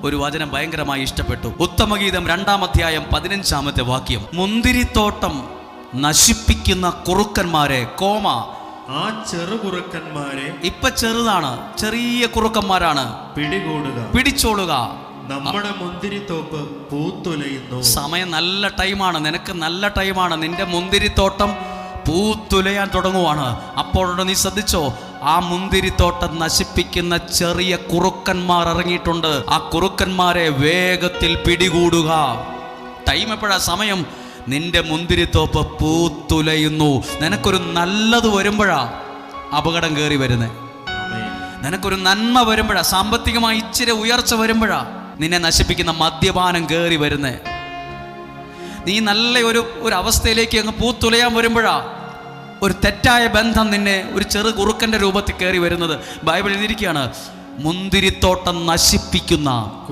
ഒരു വചനം ഭയങ്കരമായി ഇഷ്ടപ്പെട്ടു. ഉത്തമഗീതം 2-ാം അധ്യായം 15-ാമത്തെ വാക്യം. മുന്തിരിത്തോട്ടം നശിപ്പിക്കുന്ന കുറുക്കന്മാരെ ആ ചെറുകുറുക്കന്മാരെ, ഇപ്പൊ ചെറുതാണ്, ചെറിയ കുറുക്കന്മാരാണ്, പിടിച്ചോളുക. നമ്മുടെ മുന്തിരിത്തോപ്പ് പൂത്തുലയുന്നു. സമയം നല്ല ടൈമാണ്, നിനക്ക് നല്ല ടൈമാണ്. നിന്റെ മുന്തിരിത്തോട്ടം പൂത്തുലയാൻ തുടങ്ങുവാണ്. അപ്പോഴോട് നീ ശ്രദ്ധിച്ചോ, ആ മുന്തിരിത്തോട്ടം നശിപ്പിക്കുന്ന ചെറിയ കുറുക്കന്മാർ ഇറങ്ങിയിട്ടുണ്ട്. ആ കുറുക്കന്മാരെ വേഗത്തിൽ പിടികൂടുക. ടൈം എപ്പോഴാ? സമയം. നിന്റെ മുന്തിരിത്തോപ്പ് പൂത്തുലയുന്നു. നിനക്കൊരു നല്ലത് വരുമ്പോഴാ അപകടം കയറി വരുന്നേ. നിനക്കൊരു നന്മ വരുമ്പോഴാ, സാമ്പത്തികമായി ഇച്ചിരി ഉയർച്ച വരുമ്പോഴാ നിന്നെ നശിപ്പിക്കുന്ന മദ്യപാനം കയറി വരുന്നേ. നീ നല്ല ഒരു അവസ്ഥയിലേക്ക് അങ്ങ് പൂത്തുലയാൻ വരുമ്പോഴാ ഒരു തെറ്റായ ബന്ധം നിന്നെ ഒരു ചെറു കുറുക്കൻ്റെ രൂപത്തിൽ കയറി വരുന്നത്. ബൈബിൾ എഴുതിയിരിക്കുകയാണ്, മുന്തിരിത്തോട്ടം നശിപ്പിക്കുന്ന